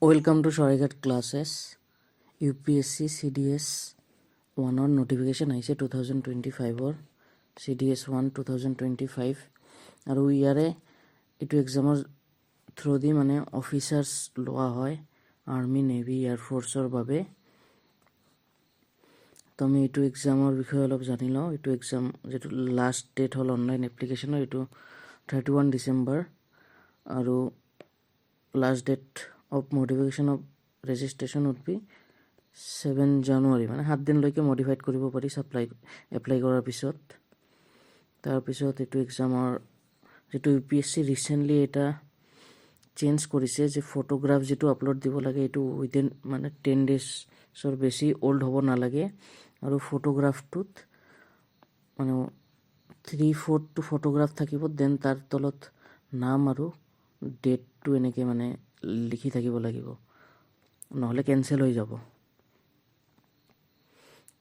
Welcome to Saraighat classes UPSC CDS 1 নোটিফিকেশ্যন আহিছে 2025 CDS 1 2025 আৰু ইয়াৰে এইটো এক্সামৰ থ্ৰু দি মানে অফিচাৰ্ছ লোৱা হয় আৰ্মি নেভি এয়াৰফ'ৰ্ছৰ বাবে। তো আমি এইটো এক্সামৰ বিষয়ে অলপ জানি লওঁ। এইটো এক্সাম যিটো লাষ্ট ডেট হ'ল অনলাইন এপ্লিকেশ্যনৰ এইটো 31 ডিচেম্বৰ আৰু last date of modification of registration would be 7 January মানে 7 দিনলৈকে মডিফাইড কৰিব পাৰি এপ্লাই কৰাৰ পিছত। তাৰপিছত এইটো এক্সামৰ যিটো UPSC ৰিচেণ্টলি এটা চেঞ্জ কৰিছে যে ফটোগ্ৰাফ যিটো আপলোড দিব লাগে এইটো উইদিন মানে 10 ডেজৰ বেছি অল্ড হ'ব নালাগে আৰু ফটোগ্ৰাফটোত মানে 3-4টো ফটোগ্ৰাফ থাকিব, দেন তাৰ তলত নাম আৰু ডেটটো এনেকৈ মানে লিখি থাকিব লাগিব, নহ'লে কেঞ্চেল হৈ যাব।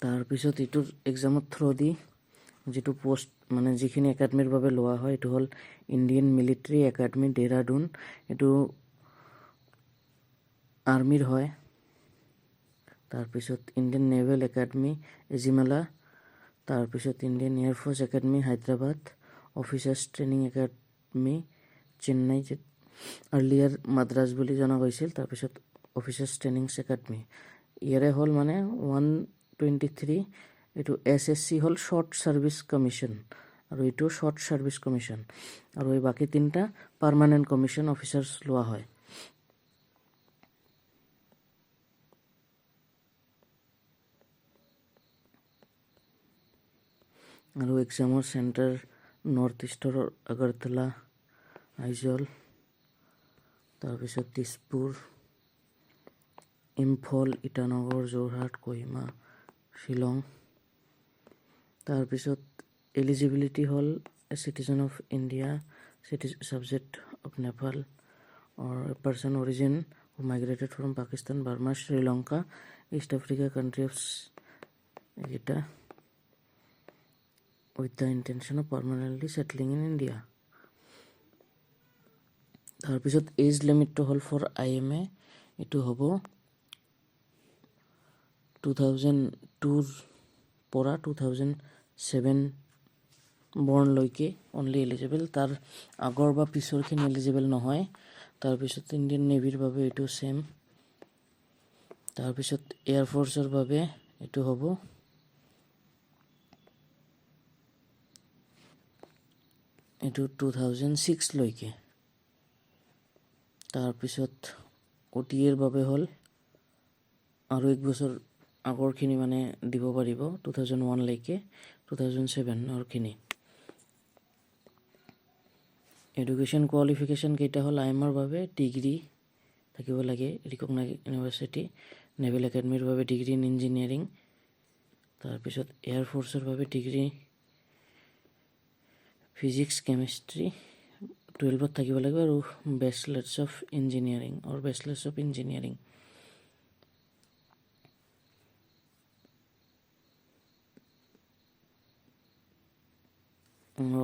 তাৰপিছত এইটোৰ এক্সামৰ থ্ৰু দি যিটো পোষ্ট মানে যিখিনি একাডেমীৰ বাবে লোৱা হয় এইটো হ'ল ইণ্ডিয়ান মিলিটাৰী একাডেমী ডেৰাডুন, এইটো আৰ্মিৰ হয়। তাৰপিছত ইণ্ডিয়ান নেভেল একাডেমী এজিমালা, তাৰপিছত Indian air force academy Hyderabad, officers training academy Chennai earlier Madras বুলি জনা গৈছিল। তাৰপিছত অফিচাৰ্ছ ট্ৰেইনিংছ একাডেমী ইয়াৰে হ'ল মানে 123, এইটো SSC হ'ল শ্বৰ্ট ছাৰ্ভিচ কমিশ্যন আৰু এইটো শ্বৰ্ট ছাৰ্ভিচ কমিশ্যন আৰু এই বাকী 3টা পাৰ্মানেণ্ট কমিশ্যন অফিচাৰ্ছ লোৱা হয়। আৰু এক্সামৰ চেণ্টাৰ নৰ্থ ইষ্টৰ আগৰতলা, আইজল, তাৰপিছত দিছপুৰ, ইম্ফল, ইটানগৰ, যোৰহাট, কহিমা, শ্বিলং। তাৰপিছত এলিজিবিলিটি হ'ল a citizen of India, subject of Nepal or a person origin who migrated from Pakistan, Burma, Sri Lanka, east Africa country of এইকেইটা with the intention of permanently settling in India. তাৰপিছত age লিমিটটো হ'ল ফৰ IMA, এইটো হ'ব 2002ৰ পৰা 2007 বৰ্ণলৈকে অনলি এলিজিবল, তাৰ আগৰ বা পিছৰখিনি এলিজিবল নহয়। তাৰপিছত ইণ্ডিয়ান নেভিৰ বাবে এইটো ছেম। তাৰপিছত এয়াৰফ'ৰ্চৰ বাবে এইটো হ'ব এইটো 2006লৈকে। তাৰপিছত OTA বাবে হ'ল আৰু 1 বছৰ আগৰখিনি মানে দিব পাৰিব 2001লৈকে 2007ৰখিনি। এডুকেশ্যন কোৱালিফিকেশ্যন কেইটা হ'ল IMAৰ বাবে ডিগ্ৰী থাকিব লাগে, ৰিকগনাইজ ইউনিভাৰ্চিটি, নেভেল একাডেমীৰ বাবে ডিগ্ৰী ইন ইঞ্জিনিয়াৰিং, তাৰপিছত এয়াৰফ'ৰ্চৰ বাবে ডিগ্ৰী ফিজিক্স কেমেষ্ট্ৰি 12ত থাকিব লাগিব আৰু bachelors of engineering or bachelors of engineering.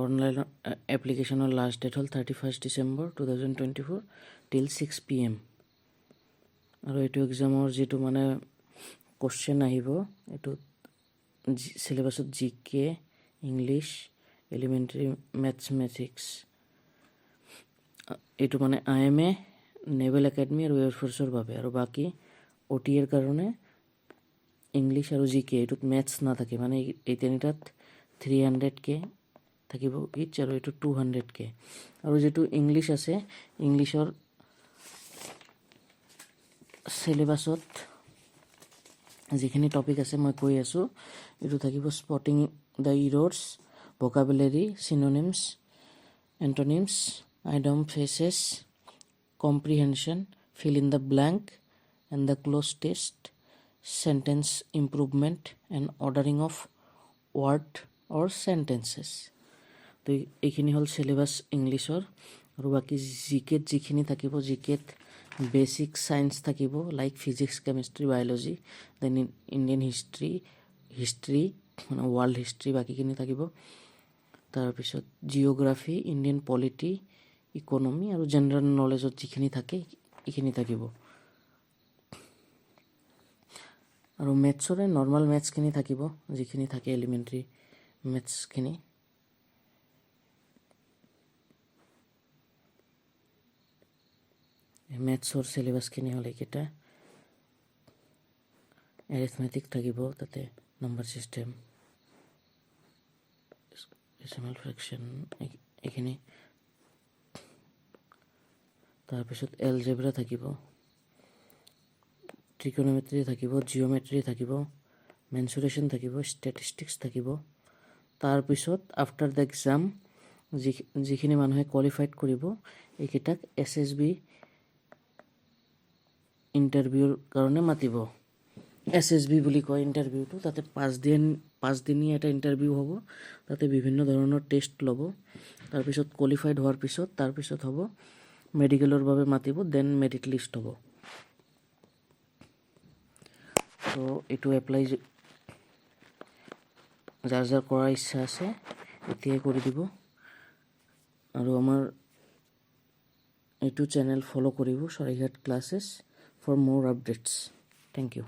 Online এপ্লিকেশ্যনৰ লাষ্ট ডেট হ'ল 31 ডিচেম্বৰ 2024 till 6 PM। আৰু এইটো এক্সামৰ যিটো মানে কুৱেশ্যন আহিব এইটো চিলেবাছত GK, ইংলিছ, এলিমেণ্টাৰী মেথমেটিক্স, এইটো মানে IMA, নেভেল একাডেমী আৰু এয়াৰফ'ৰ্চৰ বাবে। আৰু বাকী OTAৰ কাৰণে ইংলিছ আৰু GK, এইটোত মেথছ নাথাকে মানে এই তিনিটাত 300K থাকিব ইচ আৰু এইটো 200K। আৰু যিটো ইংলিছ আছে ইংলিছৰ চিলেবাছত যিখিনি টপিক আছে মই কৈ আছোঁ, এইটো থাকিব spotting the errors, vocabulary, synonyms, antonyms, idiom phrases, comprehension, fill in the blank and the cloze test, sentence improvement and ordering of word or sentences. তো এইখিনি হ'ল চিলেবাছ ইংলিছৰ। আৰু বাকী GKত যিখিনি থাকিব, GKত বেচিক চায়েন্স থাকিব like physics, chemistry, biology, then Indian history মানে ৱৰ্ল্ড হিষ্ট্ৰী বাকীখিনি থাকিব। তাৰপিছত জিঅ'গ্ৰাফী, ইণ্ডিয়ান পলিটি, ইকনমি আৰু জেনেৰেল নলেজত যিখিনি থাকে এইখিনি থাকিব। আৰু মেথছৰে নৰ্মেল মেথছখিনি থাকিব, যিখিনি থাকে এলিমেণ্টাৰী মেথছখিনি। মেথছৰ চিলেবাছখিনি হ'ল এইকেইটা। এৰিথমেটিক থাকিব, তাতে নাম্বাৰ ছিষ্টেম, ডেচিমেল ফ্ৰেকশ্যন এইখিনি। তাৰপিছত এলজেব্ৰা থাকিব, ট্ৰিকোনোমেট্ৰি থাকিব, জিঅ'মেট্ৰি থাকিব, মেনচুৰেশ্যন থাকিব, ষ্টেটিষ্টিক্স থাকিব। তাৰপিছত আফটাৰ দ্য এক্সাম যিখিনি মানুহে কোৱালিফাইড কৰিব এইকেইটাক SSB ইণ্টাৰভিউৰ কাৰণে মাতিব। SSB বুলি কয় ইণ্টাৰভিউটো। তাতে 5 দিনীয়া এটা ইণ্টাৰভিউ হ'ব। তাতে বিভিন্ন ধৰণৰ টেষ্ট ল'ব। তাৰপিছত কোৱালিফাইড হোৱাৰ পিছত তাৰপিছত হ'ব মেডিকেলৰ বাবে মাতিব, দেন মেৰিট লিষ্ট হ'ব। তো এইটো এপ্লাই যাৰ যাৰ কৰাৰ ইচ্ছা আছে এতিয়াই কৰি দিব। আৰু আমাৰ এইটো চেনেল ফ'ল' কৰিব, Saraighat classes for more updates. Thank U.